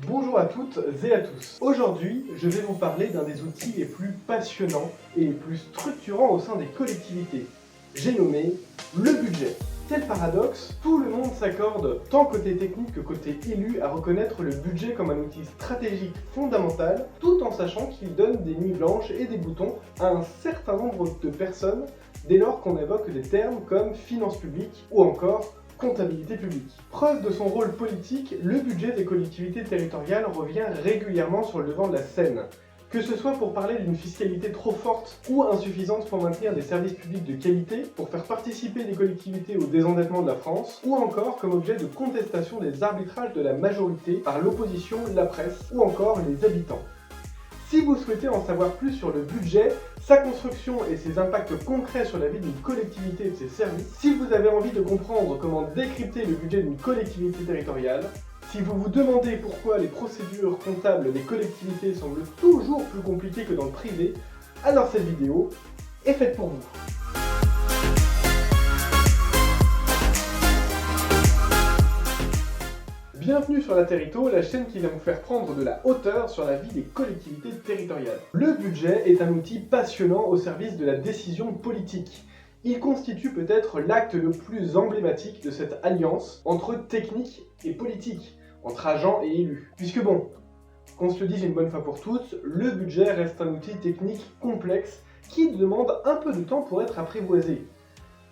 Bonjour à toutes et à tous. Aujourd'hui, je vais vous parler d'un des outils les plus passionnants et les plus structurants au sein des collectivités. J'ai nommé le budget. Quel paradoxe, tout le monde s'accorde, tant côté technique que côté élu, à reconnaître le budget comme un outil stratégique fondamental, tout en sachant qu'il donne des nuits blanches et des boutons à un certain nombre de personnes dès lors qu'on évoque des termes comme finances publiques ou encore comptabilité publique. Preuve de son rôle politique, le budget des collectivités territoriales revient régulièrement sur le devant de la scène. Que ce soit pour parler d'une fiscalité trop forte ou insuffisante pour maintenir des services publics de qualité, pour faire participer les collectivités au désendettement de la France, ou encore comme objet de contestation des arbitrages de la majorité par l'opposition, la presse ou encore les habitants. Si vous souhaitez en savoir plus sur le budget, sa construction et ses impacts concrets sur la vie d'une collectivité et de ses services, si vous avez envie de comprendre comment décrypter le budget d'une collectivité territoriale, si vous vous demandez pourquoi les procédures comptables des collectivités semblent toujours plus compliquées que dans le privé, alors cette vidéo est faite pour vous. Bienvenue sur la Territo, la chaîne qui va vous faire prendre de la hauteur sur la vie des collectivités territoriales. Le budget est un outil passionnant au service de la décision politique. Il constitue peut-être l'acte le plus emblématique de cette alliance entre technique et politique, entre agents et élus. Puisque bon, qu'on se le dise une bonne fois pour toutes, le budget reste un outil technique complexe qui demande un peu de temps pour être apprivoisé.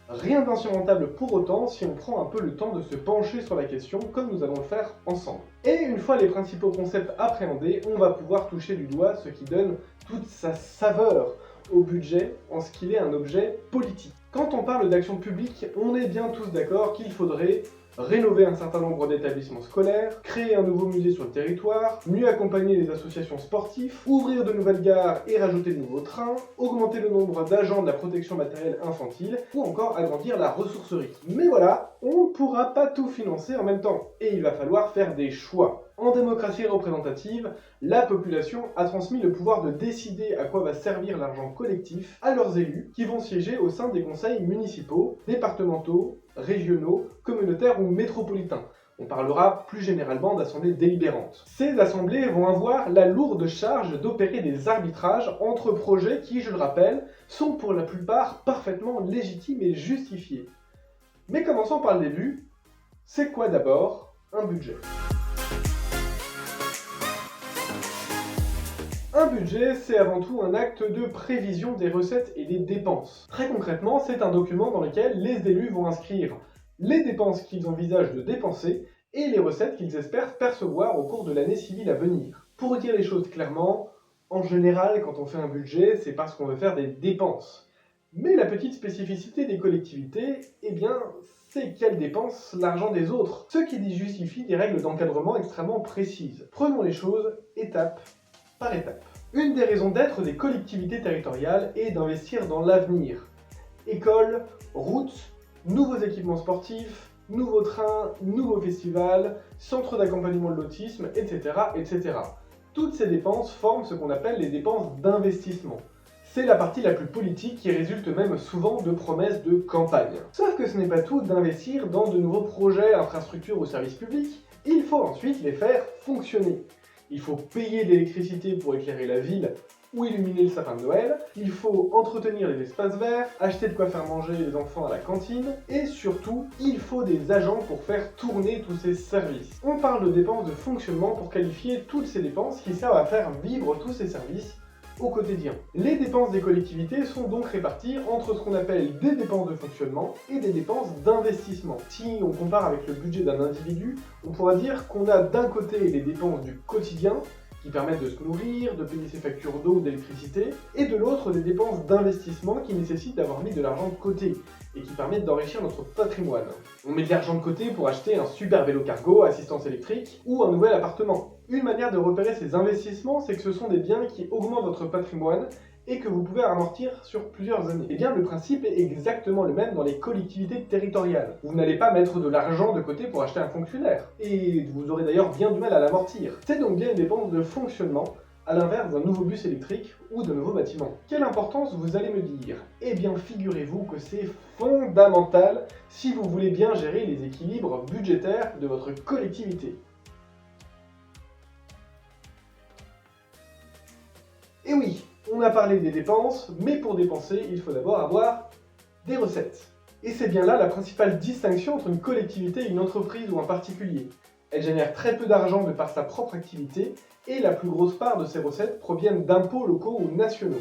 Rien d'insurmontable pour autant si on prend un peu le temps de se pencher sur la question comme nous allons le faire ensemble. Et une fois les principaux concepts appréhendés, on va pouvoir toucher du doigt ce qui donne toute sa saveur au budget en ce qu'il est un objet politique. Quand on parle d'action publique, on est bien tous d'accord qu'il faudrait rénover un certain nombre d'établissements scolaires, créer un nouveau musée sur le territoire, mieux accompagner les associations sportives, ouvrir de nouvelles gares et rajouter de nouveaux trains, augmenter le nombre d'agents de la protection matérielle infantile, ou encore agrandir la ressourcerie. Mais voilà, on ne pourra pas tout financer en même temps, et il va falloir faire des choix. En démocratie représentative, la population a transmis le pouvoir de décider à quoi va servir l'argent collectif à leurs élus, qui vont siéger au sein des conseils municipaux, départementaux, régionaux, communautaires ou métropolitains. On parlera plus généralement d'assemblées délibérantes. Ces assemblées vont avoir la lourde charge d'opérer des arbitrages entre projets qui, je le rappelle, sont pour la plupart parfaitement légitimes et justifiés. Mais commençons par le début. C'est quoi d'abord un budget ? Un budget, c'est avant tout un acte de prévision des recettes et des dépenses. Très concrètement, c'est un document dans lequel les élus vont inscrire les dépenses qu'ils envisagent de dépenser et les recettes qu'ils espèrent percevoir au cours de l'année civile à venir. Pour dire les choses clairement, en général, quand on fait un budget, c'est parce qu'on veut faire des dépenses. Mais la petite spécificité des collectivités, eh bien, c'est qu'elles dépensent l'argent des autres, ce qui justifie des règles d'encadrement extrêmement précises. Prenons les choses étape par étape. Une des raisons d'être des collectivités territoriales est d'investir dans l'avenir. Écoles, routes, nouveaux équipements sportifs, nouveaux trains, nouveaux festivals, centres d'accompagnement de l'autisme, etc., etc. Toutes ces dépenses forment ce qu'on appelle les dépenses d'investissement. C'est la partie la plus politique qui résulte même souvent de promesses de campagne. Sauf que ce n'est pas tout d'investir dans de nouveaux projets, infrastructures ou services publics, il faut ensuite les faire fonctionner. Il faut payer l'électricité pour éclairer la ville ou illuminer le sapin de Noël, il faut entretenir les espaces verts, acheter de quoi faire manger les enfants à la cantine, et surtout, il faut des agents pour faire tourner tous ces services. On parle de dépenses de fonctionnement pour qualifier toutes ces dépenses qui servent à faire vivre tous ces services au quotidien. Les dépenses des collectivités sont donc réparties entre ce qu'on appelle des dépenses de fonctionnement et des dépenses d'investissement. Si on compare avec le budget d'un individu, on pourra dire qu'on a d'un côté les dépenses du quotidien, qui permettent de se nourrir, de payer ses factures d'eau ou d'électricité, et de l'autre des dépenses d'investissement qui nécessitent d'avoir mis de l'argent de côté, et qui permettent d'enrichir notre patrimoine. On met de l'argent de côté pour acheter un super vélo cargo, assistance électrique, ou un nouvel appartement. Une manière de repérer ces investissements, c'est que ce sont des biens qui augmentent votre patrimoine, et que vous pouvez amortir sur plusieurs années. Eh bien, le principe est exactement le même dans les collectivités territoriales. Vous n'allez pas mettre de l'argent de côté pour acheter un fonctionnaire, et vous aurez d'ailleurs bien du mal à l'amortir. C'est donc bien une dépense de fonctionnement, à l'inverse d'un nouveau bus électrique ou d'un nouveau bâtiment. Quelle importance vous allez me dire? Eh bien, figurez-vous que c'est fondamental si vous voulez bien gérer les équilibres budgétaires de votre collectivité. Et oui, on a parlé des dépenses, mais pour dépenser, il faut d'abord avoir des recettes. Et c'est bien là la principale distinction entre une collectivité et une entreprise ou un particulier. Elle génère très peu d'argent de par sa propre activité, et la plus grosse part de ses recettes proviennent d'impôts locaux ou nationaux.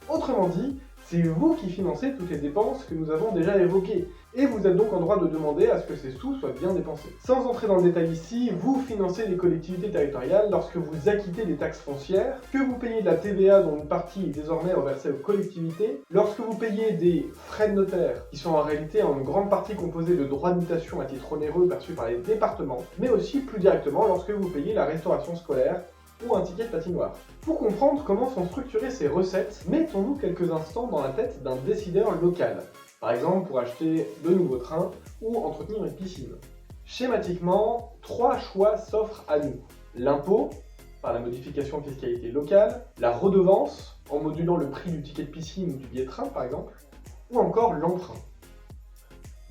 Autrement dit, c'est vous qui financez toutes les dépenses que nous avons déjà évoquées, et vous êtes donc en droit de demander à ce que ces sous soient bien dépensés. Sans entrer dans le détail ici, vous financez les collectivités territoriales lorsque vous acquittez des taxes foncières, que vous payez de la TVA dont une partie est désormais reversée aux collectivités, lorsque vous payez des frais de notaire, qui sont en réalité en grande partie composés de droits de mutation à titre onéreux perçus par les départements, mais aussi plus directement lorsque vous payez la restauration scolaire, ou un ticket de patinoire. Pour comprendre comment sont structurées ces recettes, mettons-nous quelques instants dans la tête d'un décideur local, par exemple pour acheter de nouveaux trains ou entretenir une piscine. Schématiquement, 3 choix s'offrent à nous. L'impôt, par la modification de fiscalité locale, la redevance, en modulant le prix du ticket de piscine ou du billet de train par exemple, ou encore l'emprunt.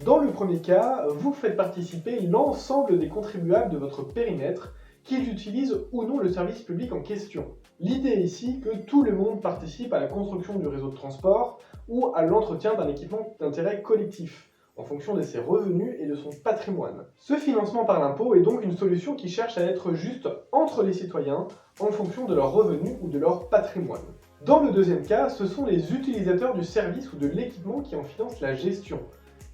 Dans le premier cas, vous faites participer l'ensemble des contribuables de votre périmètre, qu'ils utilisent ou non le service public en question. L'idée est ici que tout le monde participe à la construction du réseau de transport ou à l'entretien d'un équipement d'intérêt collectif, en fonction de ses revenus et de son patrimoine. Ce financement par l'impôt est donc une solution qui cherche à être juste entre les citoyens en fonction de leurs revenus ou de leur patrimoine. Dans le deuxième cas, ce sont les utilisateurs du service ou de l'équipement qui en financent la gestion.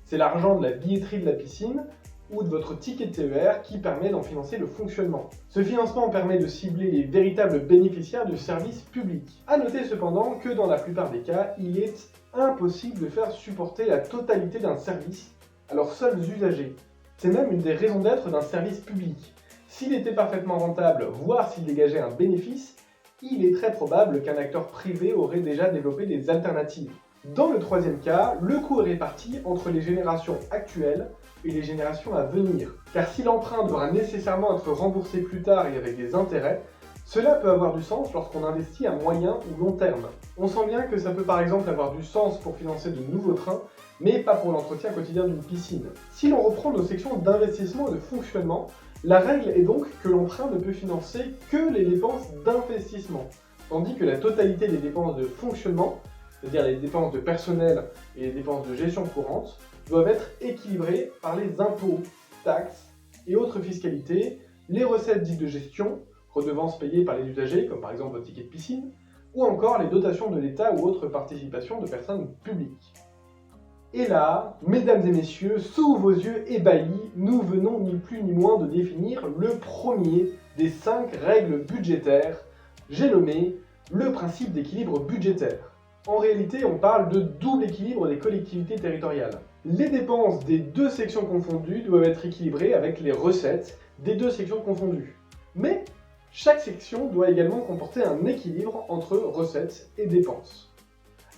C'est l'argent de la billetterie de la piscine ou de votre ticket de TER qui permet d'en financer le fonctionnement. Ce financement permet de cibler les véritables bénéficiaires du service public. A noter cependant que dans la plupart des cas, il est impossible de faire supporter la totalité d'un service à leurs seuls usagers. C'est même une des raisons d'être d'un service public. S'il était parfaitement rentable, voire s'il dégageait un bénéfice, il est très probable qu'un acteur privé aurait déjà développé des alternatives. Dans le troisième cas, le coût est réparti entre les générations actuelles et les générations à venir. Car si l'emprunt devra nécessairement être remboursé plus tard et avec des intérêts, cela peut avoir du sens lorsqu'on investit à moyen ou long terme. On sent bien que ça peut par exemple avoir du sens pour financer de nouveaux trains, mais pas pour l'entretien quotidien d'une piscine. Si l'on reprend nos sections d'investissement et de fonctionnement, la règle est donc que l'emprunt ne peut financer que les dépenses d'investissement, tandis que la totalité des dépenses de fonctionnement, c'est-à-dire les dépenses de personnel et les dépenses de gestion courante, doivent être équilibrées par les impôts, taxes et autres fiscalités, les recettes dites de gestion, redevances payées par les usagers, comme par exemple votre ticket de piscine, ou encore les dotations de l'État ou autres participations de personnes publiques. Et là, mesdames et messieurs, sous vos yeux ébahis, nous venons ni plus ni moins de définir le premier des 5 règles budgétaires, j'ai nommé le principe d'équilibre budgétaire. En réalité, on parle de double équilibre des collectivités territoriales. Les dépenses des 2 sections confondues doivent être équilibrées avec les recettes des 2 sections confondues. Mais chaque section doit également comporter un équilibre entre recettes et dépenses.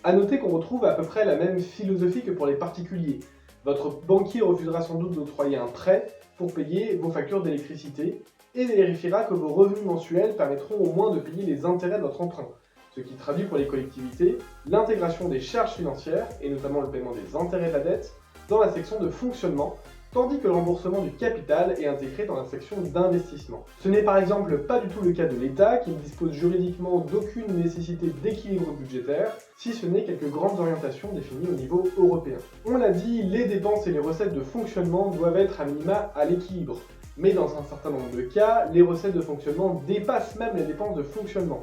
A noter qu'on retrouve à peu près la même philosophie que pour les particuliers. Votre banquier refusera sans doute d'octroyer un prêt pour payer vos factures d'électricité et vérifiera que vos revenus mensuels permettront au moins de payer les intérêts de votre emprunt. Ce qui traduit pour les collectivités l'intégration des charges financières, et notamment le paiement des intérêts de la dette, dans la section de fonctionnement, tandis que le remboursement du capital est intégré dans la section d'investissement. Ce n'est par exemple pas du tout le cas de l'État, qui ne dispose juridiquement d'aucune nécessité d'équilibre budgétaire, si ce n'est quelques grandes orientations définies au niveau européen. On l'a dit, les dépenses et les recettes de fonctionnement doivent être à minima à l'équilibre. Mais dans un certain nombre de cas, les recettes de fonctionnement dépassent même les dépenses de fonctionnement.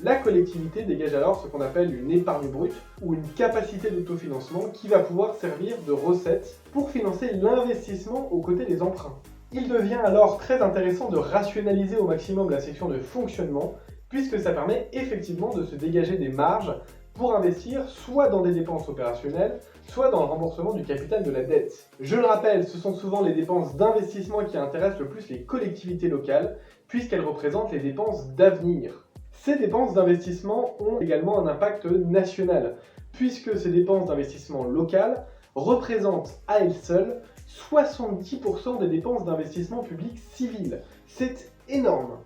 La collectivité dégage alors ce qu'on appelle une épargne brute ou une capacité d'autofinancement qui va pouvoir servir de recette pour financer l'investissement aux côtés des emprunts. Il devient alors très intéressant de rationaliser au maximum la section de fonctionnement puisque ça permet effectivement de se dégager des marges pour investir soit dans des dépenses opérationnelles, soit dans le remboursement du capital de la dette. Je le rappelle, ce sont souvent les dépenses d'investissement qui intéressent le plus les collectivités locales puisqu'elles représentent les dépenses d'avenir. Ces dépenses d'investissement ont également un impact national, puisque ces dépenses d'investissement locales représentent à elles seules 70% des dépenses d'investissement public civil. C'est énorme.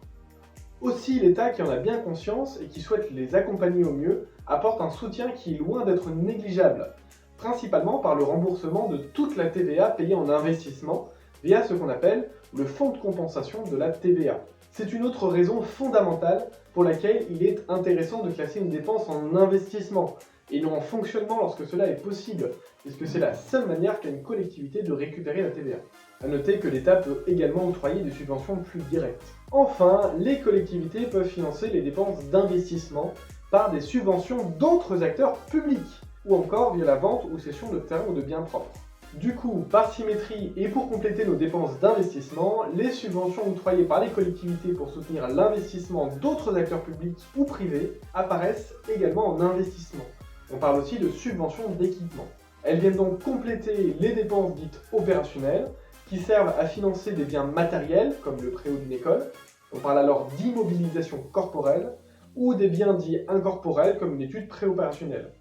Aussi, l'État, qui en a bien conscience et qui souhaite les accompagner au mieux, apporte un soutien qui est loin d'être négligeable, principalement par le remboursement de toute la TVA payée en investissement via ce qu'on appelle le fonds de compensation de la TVA. C'est une autre raison fondamentale pour laquelle il est intéressant de classer une dépense en investissement et non en fonctionnement lorsque cela est possible, puisque c'est la seule manière qu'a une collectivité de récupérer la TVA. A noter que l'État peut également octroyer des subventions plus directes. Enfin, les collectivités peuvent financer les dépenses d'investissement par des subventions d'autres acteurs publics, ou encore via la vente ou cession de terrains ou de biens propres. Du coup, par symétrie et pour compléter nos dépenses d'investissement, les subventions octroyées par les collectivités pour soutenir l'investissement d'autres acteurs publics ou privés apparaissent également en investissement. On parle aussi de subventions d'équipement. Elles viennent donc compléter les dépenses dites opérationnelles, qui servent à financer des biens matériels, comme le préau d'une école. On parle alors d'immobilisation corporelle, ou des biens dits incorporels, comme une étude préopérationnelle.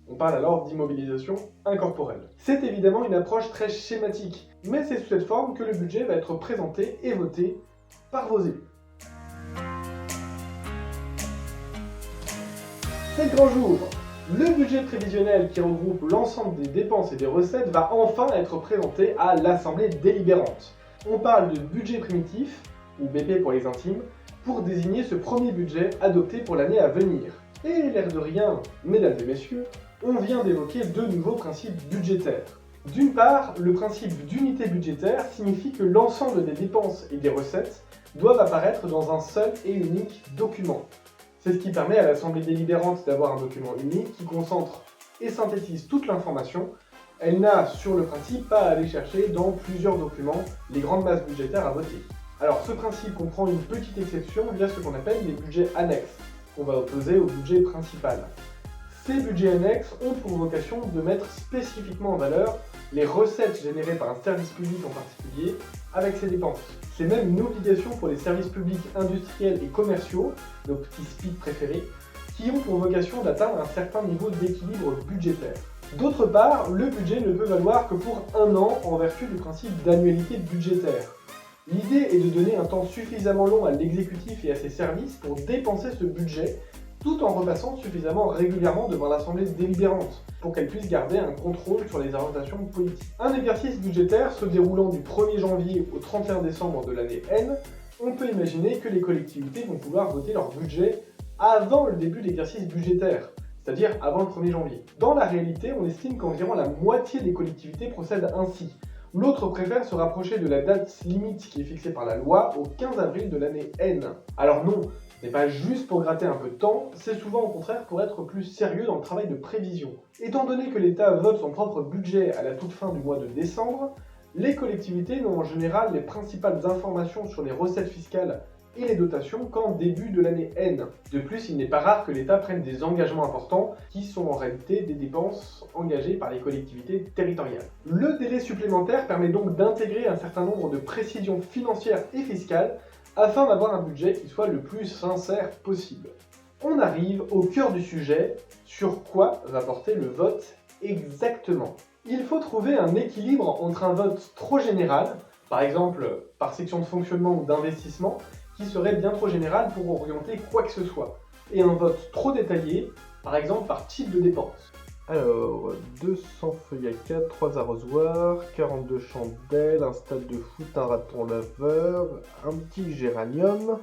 On parle alors d'immobilisation incorporelle. C'est évidemment une approche très schématique, mais c'est sous cette forme que le budget va être présenté et voté par vos élus. C'est le grand jour! Le budget prévisionnel qui regroupe l'ensemble des dépenses et des recettes va enfin être présenté à l'Assemblée délibérante. On parle de budget primitif, ou BP pour les intimes, pour désigner ce premier budget adopté pour l'année à venir. Et l'air de rien, mesdames et messieurs, on vient d'évoquer deux nouveaux principes budgétaires. D'une part, le principe d'unité budgétaire signifie que l'ensemble des dépenses et des recettes doivent apparaître dans un seul et unique document. C'est ce qui permet à l'Assemblée délibérante d'avoir un document unique qui concentre et synthétise toute l'information. Elle n'a, sur le principe, pas à aller chercher dans plusieurs documents les grandes masses budgétaires à voter. Alors ce principe comprend une petite exception via ce qu'on appelle les budgets annexes, qu'on va opposer au budget principal. Ces budgets annexes ont pour vocation de mettre spécifiquement en valeur les recettes générées par un service public en particulier avec ses dépenses. C'est même une obligation pour les services publics industriels et commerciaux, nos petits SPIC préférés, qui ont pour vocation d'atteindre un certain niveau d'équilibre budgétaire. D'autre part, le budget ne peut valoir que pour un an en vertu du principe d'annualité budgétaire. L'idée est de donner un temps suffisamment long à l'exécutif et à ses services pour dépenser ce budget, tout en repassant suffisamment régulièrement devant l'Assemblée délibérante, pour qu'elle puisse garder un contrôle sur les orientations politiques. Un exercice budgétaire se déroulant du 1er janvier au 31 décembre de l'année N, on peut imaginer que les collectivités vont pouvoir voter leur budget avant le début de l'exercice budgétaire, c'est-à-dire avant le 1er janvier. Dans la réalité, on estime qu'environ la moitié des collectivités procèdent ainsi. L'autre préfère se rapprocher de la date limite qui est fixée par la loi au 15 avril de l'année N. Alors non, ce n'est pas juste pour gratter un peu de temps, c'est souvent au contraire pour être plus sérieux dans le travail de prévision. Étant donné que l'État vote son propre budget à la toute fin du mois de décembre, les collectivités n'ont en général les principales informations sur les recettes fiscales et les dotations qu'en début de l'année N. De plus, il n'est pas rare que l'État prenne des engagements importants qui sont en réalité des dépenses engagées par les collectivités territoriales. Le délai supplémentaire permet donc d'intégrer un certain nombre de précisions financières et fiscales afin d'avoir un budget qui soit le plus sincère possible. On arrive au cœur du sujet, sur quoi va porter le vote exactement. Il faut trouver un équilibre entre un vote trop général, par exemple par section de fonctionnement ou d'investissement, qui serait bien trop général pour orienter quoi que ce soit, et un vote trop détaillé, par exemple par type de dépense. Alors, 200 feuilles à 4, 3 arrosoirs, 42 chandelles, un stade de foot, un raton laveur, un petit géranium.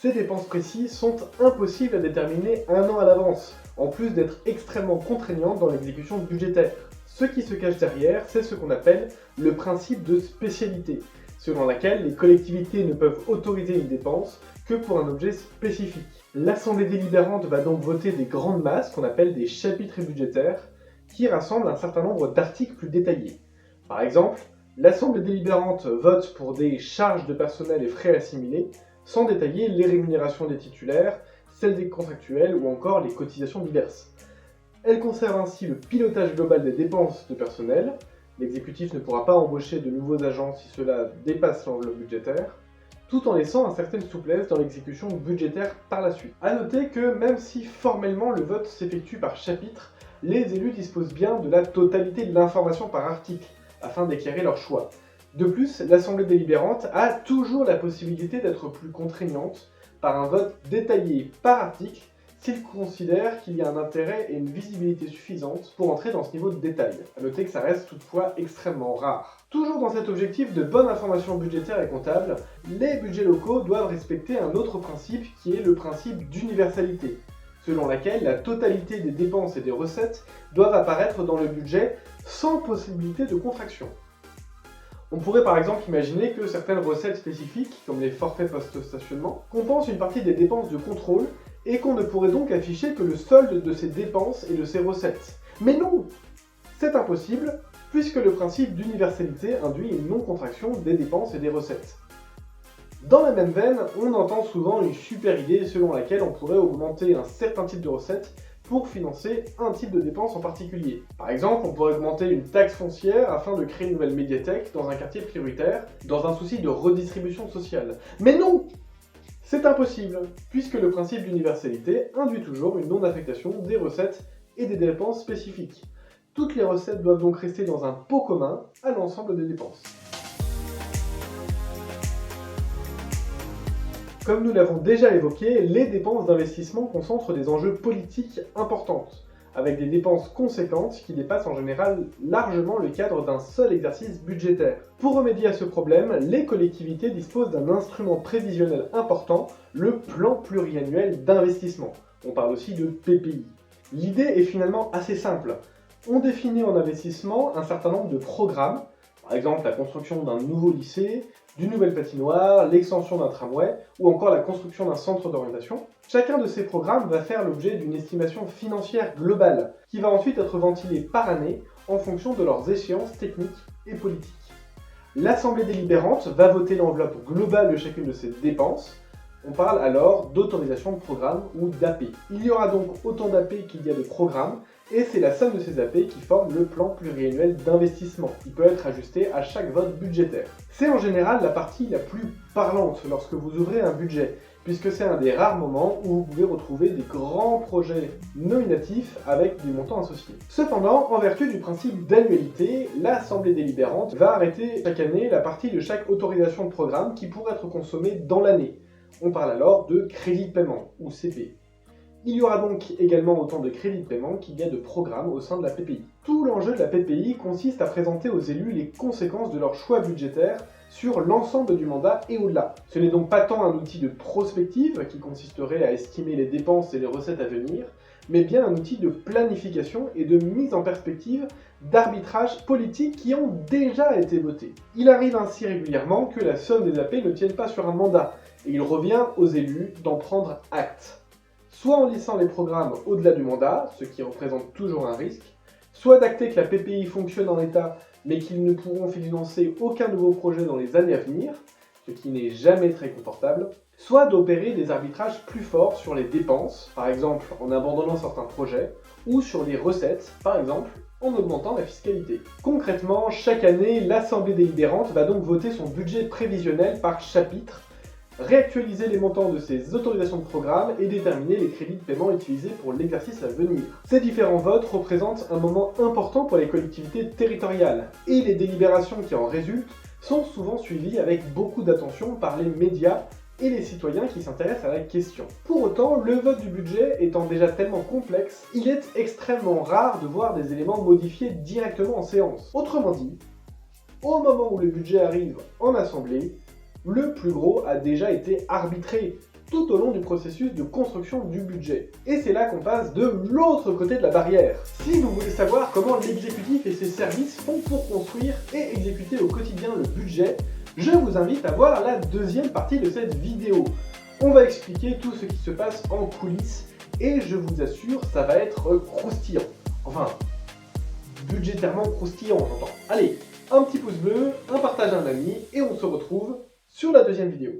Ces dépenses précises sont impossibles à déterminer un an à l'avance, en plus d'être extrêmement contraignantes dans l'exécution budgétaire. Ce qui se cache derrière, c'est ce qu'on appelle le principe de spécialité, selon laquelle les collectivités ne peuvent autoriser une dépense que pour un objet spécifique. L'Assemblée délibérante va donc voter des grandes masses qu'on appelle des chapitres budgétaires, qui rassemblent un certain nombre d'articles plus détaillés. Par exemple, l'Assemblée délibérante vote pour des charges de personnel et frais assimilés, sans détailler les rémunérations des titulaires, celles des contractuels ou encore les cotisations diverses. Elle conserve ainsi le pilotage global des dépenses de personnel. L'exécutif ne pourra pas embaucher de nouveaux agents si cela dépasse l'enveloppe budgétaire, tout en laissant une certaine souplesse dans l'exécution budgétaire par la suite. A noter que même si formellement le vote s'effectue par chapitre, les élus disposent bien de la totalité de l'information par article, afin d'éclairer leur choix. De plus, l'Assemblée délibérante a toujours la possibilité d'être plus contraignante par un vote détaillé par article, s'ils considèrent qu'il y a un intérêt et une visibilité suffisante pour entrer dans ce niveau de détail. À noter que ça reste toutefois extrêmement rare. Toujours dans cet objectif de bonne information budgétaire et comptable, les budgets locaux doivent respecter un autre principe qui est le principe d'universalité, selon laquelle la totalité des dépenses et des recettes doivent apparaître dans le budget sans possibilité de contraction. On pourrait par exemple imaginer que certaines recettes spécifiques, comme les forfaits post-stationnement, compensent une partie des dépenses de contrôle et qu'on ne pourrait donc afficher que le solde de ces dépenses et de ces recettes. Mais non! C'est impossible, puisque le principe d'universalité induit une non-contraction des dépenses et des recettes. Dans la même veine, on entend souvent une super idée selon laquelle on pourrait augmenter un certain type de recettes pour financer un type de dépense en particulier. Par exemple, on pourrait augmenter une taxe foncière afin de créer une nouvelle médiathèque dans un quartier prioritaire, dans un souci de redistribution sociale. Mais non! C'est impossible, puisque le principe d'universalité induit toujours une non-affectation des recettes et des dépenses spécifiques. Toutes les recettes doivent donc rester dans un pot commun à l'ensemble des dépenses. Comme nous l'avons déjà évoqué, les dépenses d'investissement concentrent des enjeux politiques importantes, avec des dépenses conséquentes qui dépassent en général largement le cadre d'un seul exercice budgétaire. Pour remédier à ce problème, les collectivités disposent d'un instrument prévisionnel important, le plan pluriannuel d'investissement. On parle aussi de PPI. L'idée est finalement assez simple. On définit en investissement un certain nombre de programmes, par exemple la construction d'un nouveau lycée, d'une nouvelle patinoire, l'extension d'un tramway ou encore la construction d'un centre d'orientation. Chacun de ces programmes va faire l'objet d'une estimation financière globale qui va ensuite être ventilée par année en fonction de leurs échéances techniques et politiques. L'Assemblée délibérante va voter l'enveloppe globale de chacune de ces dépenses. On parle alors d'autorisation de programme ou d'AP. Il y aura donc autant d'AP qu'il y a de programmes, et c'est la somme de ces AP qui forme le plan pluriannuel d'investissement, qui peut être ajusté à chaque vote budgétaire. C'est en général la partie la plus parlante lorsque vous ouvrez un budget, puisque c'est un des rares moments où vous pouvez retrouver des grands projets nominatifs avec des montants associés. Cependant, en vertu du principe d'annualité, l'Assemblée délibérante va arrêter chaque année la partie de chaque autorisation de programme qui pourrait être consommée dans l'année. On parle alors de crédit de paiement, ou CP. Il y aura donc également autant de crédits de paiement qu'il y a de programmes au sein de la PPI. Tout l'enjeu de la PPI consiste à présenter aux élus les conséquences de leurs choix budgétaires sur l'ensemble du mandat et au-delà. Ce n'est donc pas tant un outil de prospective qui consisterait à estimer les dépenses et les recettes à venir, mais bien un outil de planification et de mise en perspective d'arbitrages politiques qui ont déjà été votés. Il arrive ainsi régulièrement que la somme des AP ne tienne pas sur un mandat, et il revient aux élus d'en prendre acte. Soit en lissant les programmes au-delà du mandat, ce qui représente toujours un risque, soit d'acter que la PPI fonctionne en l'état, mais qu'ils ne pourront financer aucun nouveau projet dans les années à venir, ce qui n'est jamais très confortable, soit d'opérer des arbitrages plus forts sur les dépenses, par exemple en abandonnant certains projets, ou sur les recettes, par exemple en augmentant la fiscalité. Concrètement, chaque année, l'Assemblée délibérante va donc voter son budget prévisionnel par chapitre, réactualiser les montants de ses autorisations de programme et déterminer les crédits de paiement utilisés pour l'exercice à venir. Ces différents votes représentent un moment important pour les collectivités territoriales, et les délibérations qui en résultent sont souvent suivies avec beaucoup d'attention par les médias et les citoyens qui s'intéressent à la question. Pour autant, le vote du budget étant déjà tellement complexe, il est extrêmement rare de voir des éléments modifiés directement en séance. Autrement dit, au moment où le budget arrive en assemblée, le plus gros a déjà été arbitré tout au long du processus de construction du budget. Et c'est là qu'on passe de l'autre côté de la barrière. Si vous voulez savoir comment l'exécutif et ses services font pour construire et exécuter au quotidien le budget, je vous invite à voir la deuxième partie de cette vidéo. On va expliquer tout ce qui se passe en coulisses et je vous assure, ça va être croustillant. Enfin, budgétairement croustillant, j'entends. Allez, un petit pouce bleu, un partage à un ami et on se retrouve sur la deuxième vidéo.